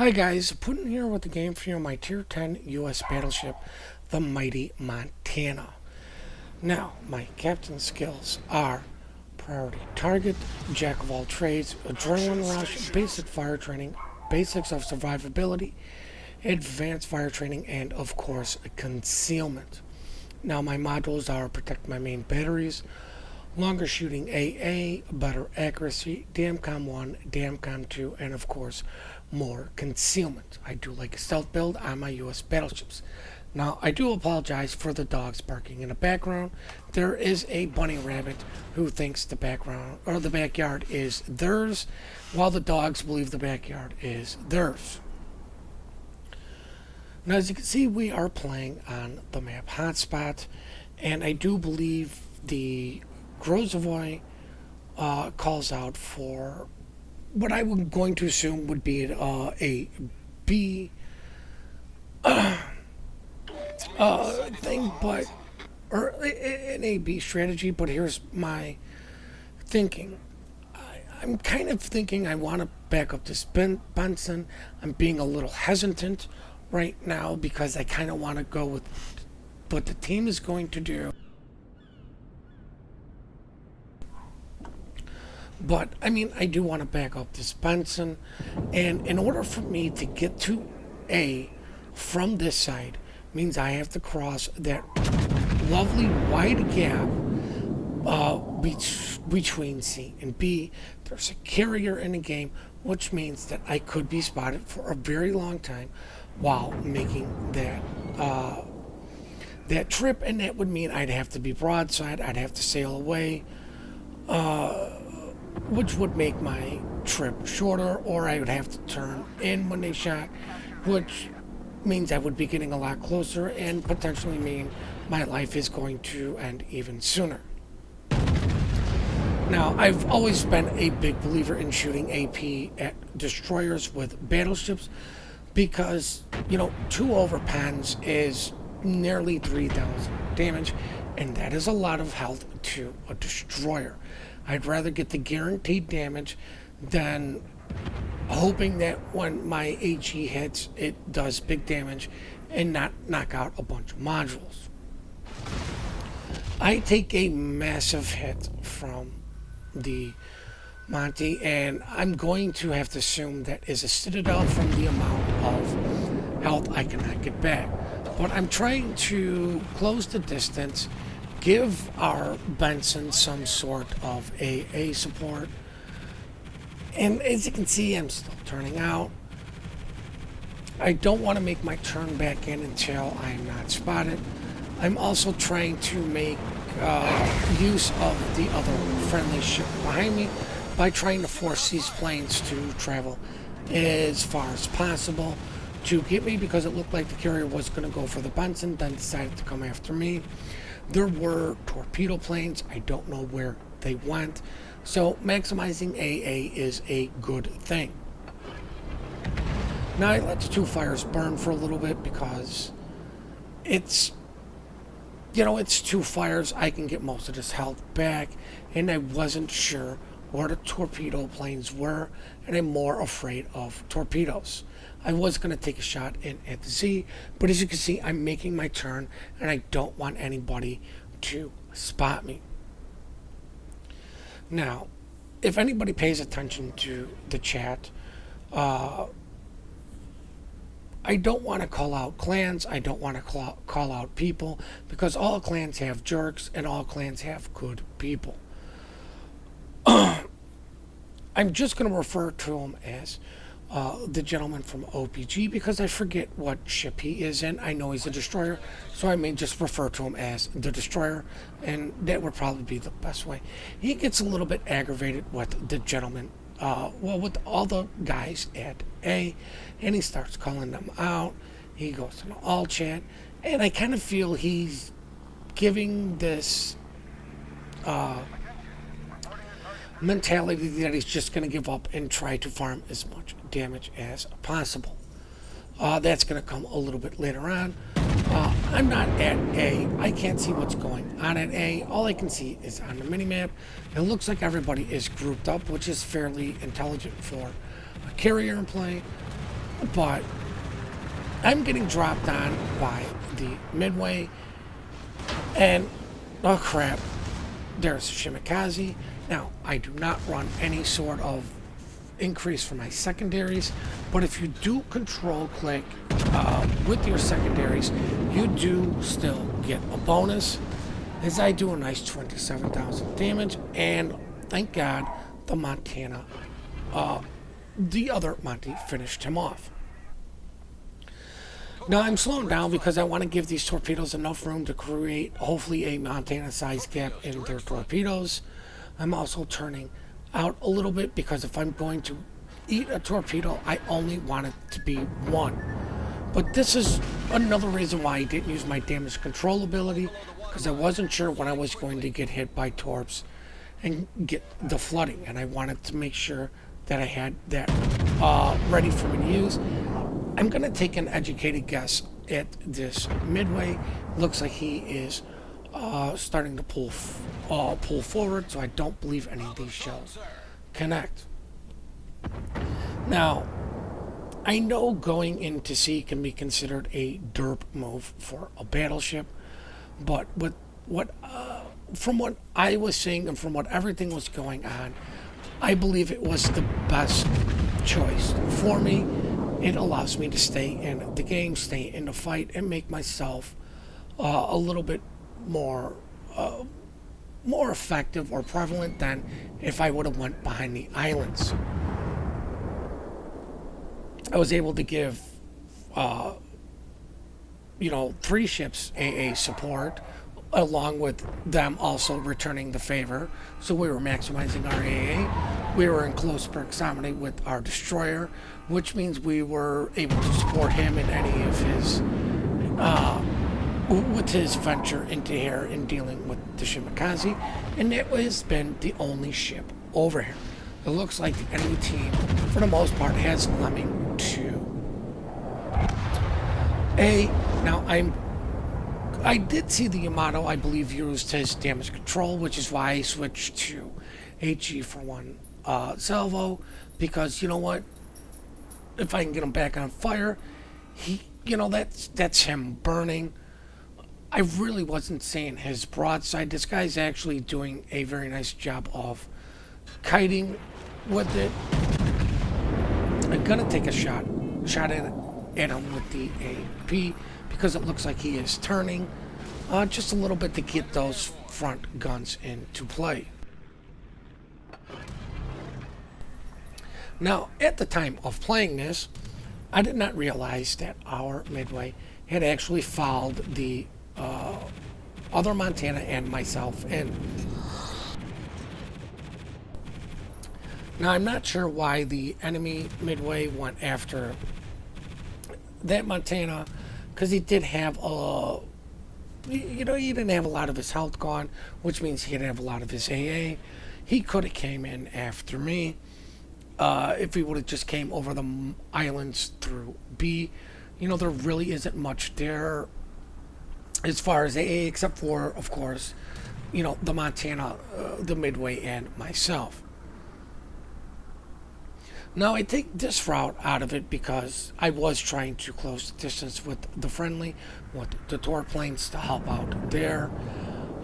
Hi guys, Puddin here with the game for you on my Tier 10 US battleship, the Mighty Montana. Now, my captain skills are Priority Target, Jack of all trades, Adrenaline Rush, Basic Fire Training, Basics of Survivability, Advanced Fire Training, and of course, Concealment. Now, my modules are Protect My Main Batteries, Longer Shooting AA, Better Accuracy, DAMCOM 1, DAMCOM 2, and of course, more Concealment. I do like a stealth build on my US battleships. Now, I do apologize for the dogs barking in the background. There is a bunny rabbit who thinks the background or the backyard is theirs, while the dogs believe the backyard is theirs. Now, as you can see, we are playing on the map Hotspot, and I do believe the Grozovoy calls out for what I'm going to assume would be a B thing, but or an A-B strategy. But here's my thinking. I'm kind of thinking I want to back up this Benson. I'm being a little hesitant right now because I kind of want to go with what the team is going to do. But, I mean, I do want to back up this Benson. And in order for me to get to A from this side, means I have to cross that lovely wide gap between C and B. There's a carrier in the game, which means that I could be spotted for a very long time while making that trip. And that would mean I'd have to be broadside. I'd have to sail away. Which would make my trip shorter, or I would have to turn in when they shot, which means I would be getting a lot closer and potentially mean my life is going to end even sooner. Now, I've always been a big believer in shooting AP at destroyers with battleships because, 2 overpens is nearly 3,000 damage, and that is a lot of health to a destroyer. I'd rather get the guaranteed damage than hoping that when my HE hits, it does big damage and not knock out a bunch of modules. I take a massive hit from the Monty, and I'm going to have to assume that is a citadel from the amount of health I cannot get back. But I'm trying to close the distance, give our Benson some sort of AA support. And as you can see, I'm still turning out. I don't want to make my turn back in until I'm not spotted. I'm also trying to make use of the other friendly ship behind me by trying to force these planes to travel as far as possible to get me, because it looked like the carrier was going to go for the Benson, then decided to come after me. There were torpedo planes. I don't know where they went. So maximizing AA is a good thing. Now I let the 2 fires burn for a little bit because it's 2 fires. I can get most of this health back, and I wasn't sure where the torpedo planes were, and I'm more afraid of torpedoes. I was going to take a shot in at the Z, but as you can see, I'm making my turn, and I don't want anybody to spot me. Now, if anybody pays attention to the chat, I don't want to call out clans. I don't want to call out people, because all clans have jerks, and all clans have good people. I'm just going to refer to him as the gentleman from OPG, because I forget what ship he is in. I know he's a destroyer, so I may just refer to him as the destroyer, and that would probably be the best way. He gets a little bit aggravated with the gentleman, with all the guys at A, and he starts calling them out. He goes to the all chat, and I kind of feel he's giving this mentality that he's just going to give up and try to farm as much damage as possible. That's going to come a little bit later on. I'm not at A. I can't see what's going on at A. All I can see is on the minimap. It looks like everybody is grouped up, which is fairly intelligent for a carrier in play. but I'm getting dropped on by the Midway, and oh crap, there's Shimikaze. Now, I do not run any sort of increase for my secondaries, but if you do control click with your secondaries, you do still get a bonus, as I do a nice 27,000 damage, and thank God the Montana, the other Monty finished him off. Now I'm slowing down because I want to give these torpedoes enough room to create hopefully a Montana-sized gap in their torpedoes. I'm also turning out a little bit because if I'm going to eat a torpedo, I only want it to be one. But this is another reason why I didn't use my damage control ability, because I wasn't sure when I was going to get hit by torps and get the flooding, and I wanted to make sure that I had that ready for me to use. I'm going to take an educated guess at this Midway. Looks like he is starting to pull forward, so I don't believe any of these shells connect. Now, I know going into sea can be considered a derp move for a battleship, but from what I was seeing and from what everything was going on, I believe it was the best choice for me. It allows me to stay in the game, stay in the fight, and make myself a little bit more effective or prevalent than if I would have went behind the islands. I was able to give, 3 ships AA support, along with them also returning the favor. So we were maximizing our AA. We were in close proximity with our destroyer, which means we were able to support him in any of his, with his venture into here in dealing with the Shimikaze. And it has been the only ship over here. It looks like the enemy team, for the most part, has Lemming 2A. Now, I did see the Yamato, I believe, used his damage control, which is why I switched to HE for one salvo, because you know what? If I can get him back on fire, that's him burning. I really wasn't seeing his broadside. This guy's actually doing a very nice job of kiting with it. I'm gonna take a shot at him with the AP, because it looks like he is turning just a little bit to get those front guns into play. Now, at the time of playing this, I did not realize that our Midway had actually followed the other Montana and myself in. Now, I'm not sure why the enemy Midway went after that Montana, because he did have he didn't have a lot of his health gone, which means he didn't have a lot of his AA. He could have came in after me if he would have just came over the islands through B. There really isn't much there as far as AA, except for, of course, the Montana, the Midway, and myself. Now, I take this route out of it because I was trying to close the distance with the friendly, with the torp planes to help out there.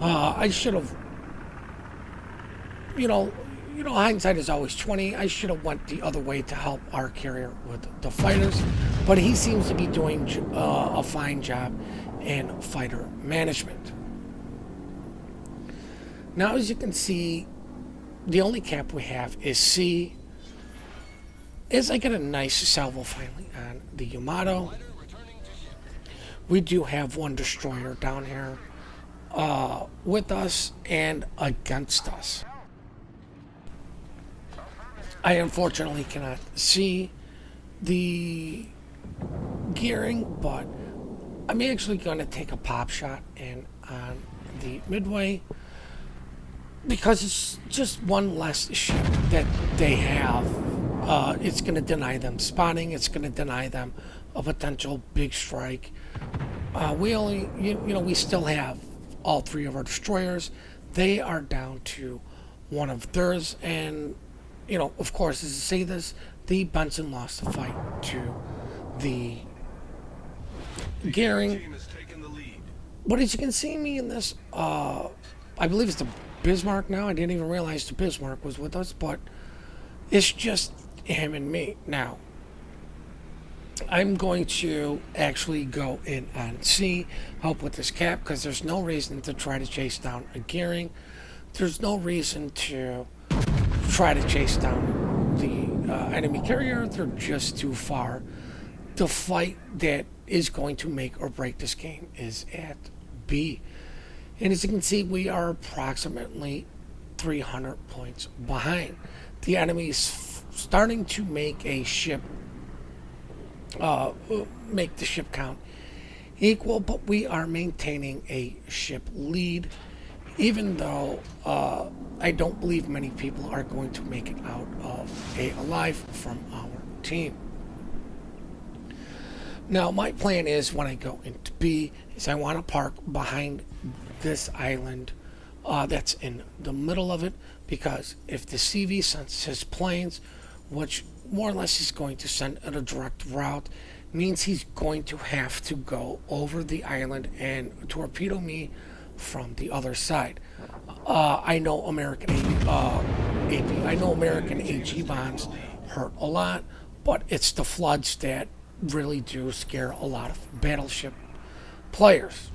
I should have, hindsight is always 20. I should have went the other way to help our carrier with the fighters, but he seems to be doing a fine job in fighter management. Now, as you can see, the only cap we have is C. As I get a nice salvo finally on the Yamato, we do have one destroyer down here with us and against us. I unfortunately cannot see the gearing, but I'm actually going to take a pop shot in on the Midway, because it's just one less ship that they have. It's going to deny them spotting. It's going to deny them a potential big strike. We still have all 3 of our destroyers. They are down to one of theirs, and of course, as I say this, the Benson lost the fight to the gearing. But as you can see me in this, I believe it's the Bismarck now. I didn't even realize the Bismarck was with us, but it's just him and me. Now, I'm going to actually go in on C, help with this cap, because there's no reason to try to chase down a gearing. There's no reason to try to chase down the enemy carrier. They're just too far. The fight that is going to make or break this game is at B. And as you can see, we are approximately 300 points behind. The enemy is starting to make a ship, make the ship count equal, but we are maintaining a ship lead, even though I don't believe many people are going to make it out of A alive from our team. Now, my plan is when I go into B is I want to park behind this island that's in the middle of it, because if the CV sends his planes, which more or less is going to send at a direct route, means he's going to have to go over the island and torpedo me from the other side. I know American AG bombs hurt a lot, but it's the floods that really do scare a lot of battleship players.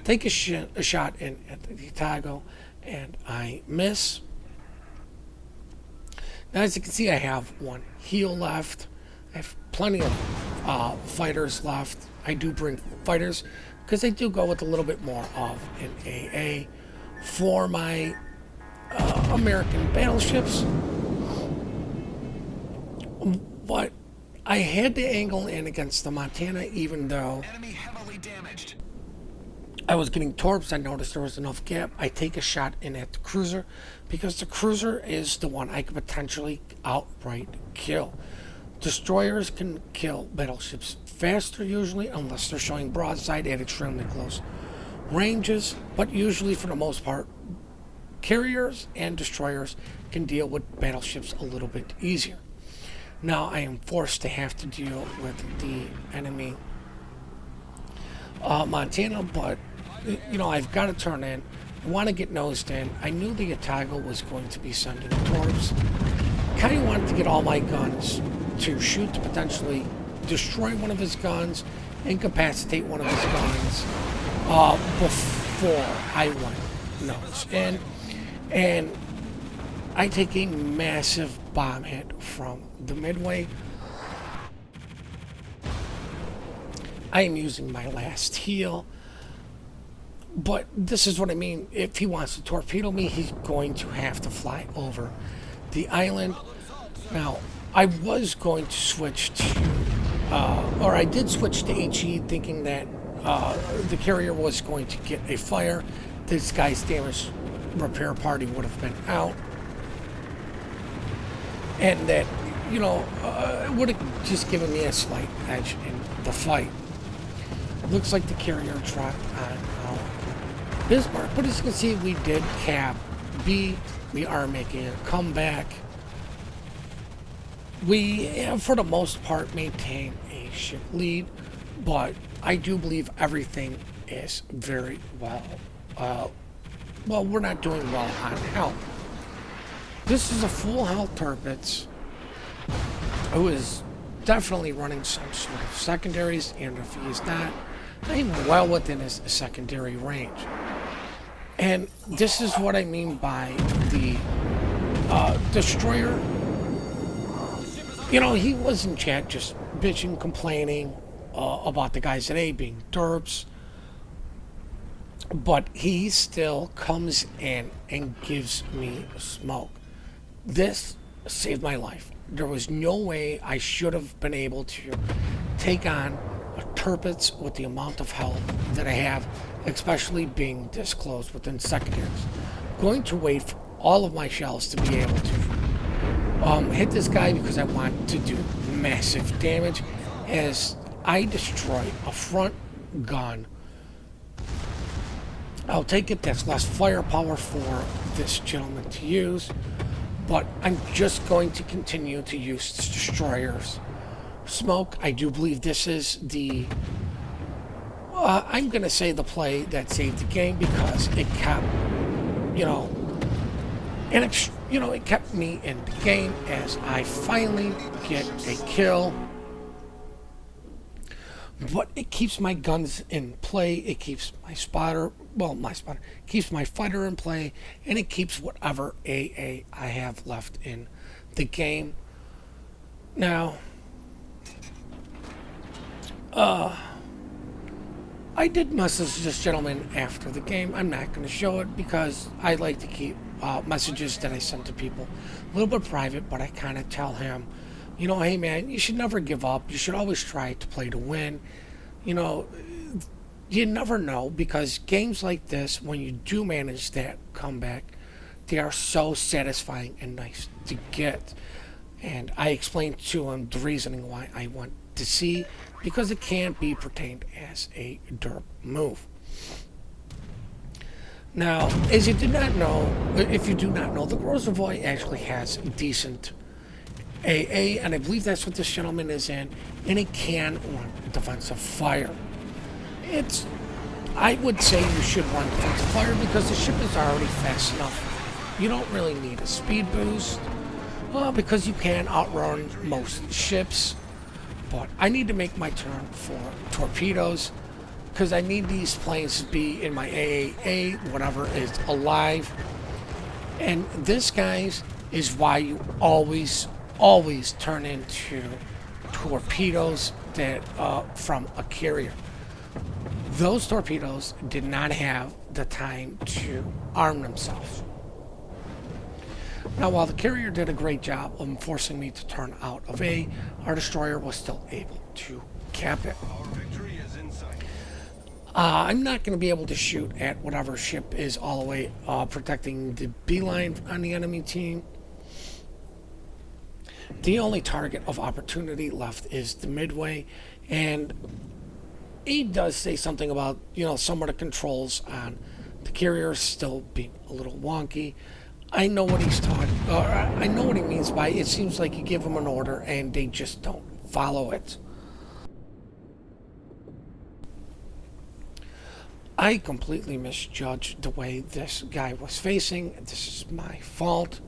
Take a shot in at the Otago, and I miss. Now, as you can see, I have one heel left. I have plenty of fighters left. I do bring fighters because I do go with a little bit more of an AA for my American battleships. But I had to angle in against the Montana, even though Enemy heavily damaged. I was getting torps. I noticed there was enough gap. I take a shot in at the cruiser, because the cruiser is the one I could potentially outright kill. Destroyers can kill battleships faster usually, unless they're showing broadside at extremely close ranges, but usually for the most part, carriers and destroyers can deal with battleships a little bit easier. Now I am forced to have to deal with the enemy Montana, but you know, I've got to turn in. I want to get nosed in. I knew the Otago was going to be sending torps. Kind of wanted to get all my guns to shoot to potentially destroy one of his guns, incapacitate one of his guns before I went nose. And I take a massive bomb hit from the midway. I am using my last heal, but this is what I mean. If he wants to torpedo me, he's going to have to fly over the island. Now, I was going to switch to, or I did switch to HE, thinking that the carrier was going to get a fire. This guy's damage repair party would have been out, and that, you know, it would have just given me a slight edge in the fight. Looks like the carrier dropped on our Bismarck, but as you can see, we did cap B. We are making a comeback. We, for the most part, maintain a ship lead, but I do believe everything is very well. Well, we're not doing well on health. This is a full health Tirpitz who is definitely running some sort of secondaries, and if he is not, I'm well within his secondary range. And this is what I mean by the destroyer. You know, he was in chat just bitching, complaining about the guys at A being derps, but he still comes in and gives me smoke. This saved my life. There was no way I should have been able to take on a Tirpitz with the amount of health that I have, especially being this close within secondaries. I'm going to wait for all of my shells to be able to hit this guy, because I want to do massive damage as I destroy a front gun. I'll take it, that's less firepower for this gentleman to use, but I'm just going to continue to use destroyers smoke. I do believe this is the I'm gonna say the play that saved the game because it kept, you know, it kept me in the game as I finally get a kill. But it keeps my guns in play. It keeps keeps my fighter in play, and it keeps whatever AA I have left in the game. Now, I did message this gentleman after the game. I'm not going to show it because I like to keep messages that I send to people a little bit private, but I kind of tell him, hey man, you should never give up. You should always try to play to win. You know, you never know because games like this, when you do manage that comeback, they are so satisfying and nice to get. And I explained to him the reasoning why I want to see because it can't be pertained as a derp move. Now, as you did not know, if you do not know, the Grozavoy actually has decent AA, and I believe that's what this gentleman is in, and it can run defensive fire. I would say you should run defensive fire because the ship is already fast enough. You don't really need a speed boost, because you can outrun most ships. But I need to make my turn for torpedoes because I need these planes to be in my AAA, whatever is alive. And this, guys, is why you always turn into torpedoes that from a carrier. Those torpedoes did not have the time to arm themselves. Now, while the carrier did a great job of forcing me to turn out of A, our destroyer was still able to cap it. I'm not going to be able to shoot at whatever ship is all the way protecting the B line on the enemy team. The only target of opportunity left is the midway, and he does say something about, some of the controls on the carrier still being a little wonky. I know what he's talking, or I know what he means by it. Seems like you give them an order and they just don't follow it. I completely misjudged the way this guy was facing. This is my fault.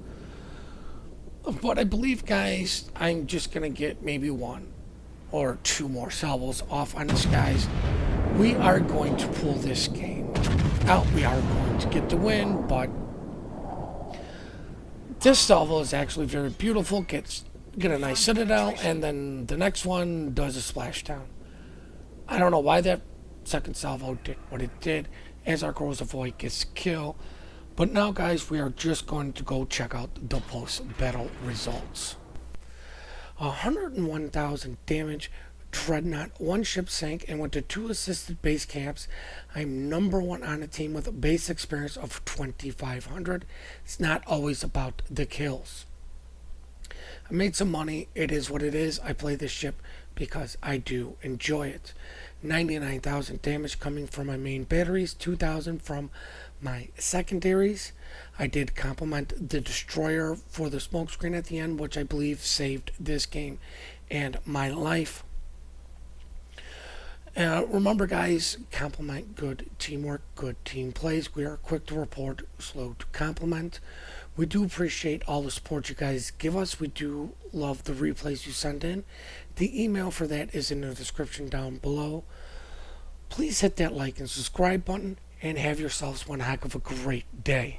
But I believe, guys, I'm just going to get maybe one or two more salvos off on this, guys. We are going to pull this game out. We are going to get the win, but this salvo is actually very beautiful. Get a nice citadel, and then the next one does a splashdown. I don't know why that second salvo did what it did as our Grozavoy gets killed. But now, guys, we are just going to go check out the post-battle results. 101,000 damage, Dreadnought, 1 ship sank, and went to 2 assisted base camps. I'm number 1 on the team with a base experience of 2,500. It's not always about the kills. I made some money. It is what it is. I play this ship because I do enjoy it. 99,000 damage coming from my main batteries, 2,000 from my secondaries. I did compliment the destroyer for the smoke screen at the end, which I believe saved this game and my life. Remember, guys, compliment good teamwork, good team plays. We are quick to report, slow to compliment. We do appreciate all the support you guys give us. We do love the replays you send in. The email for that is in the description down below. Please hit that like and subscribe button and have yourselves one heck of a great day.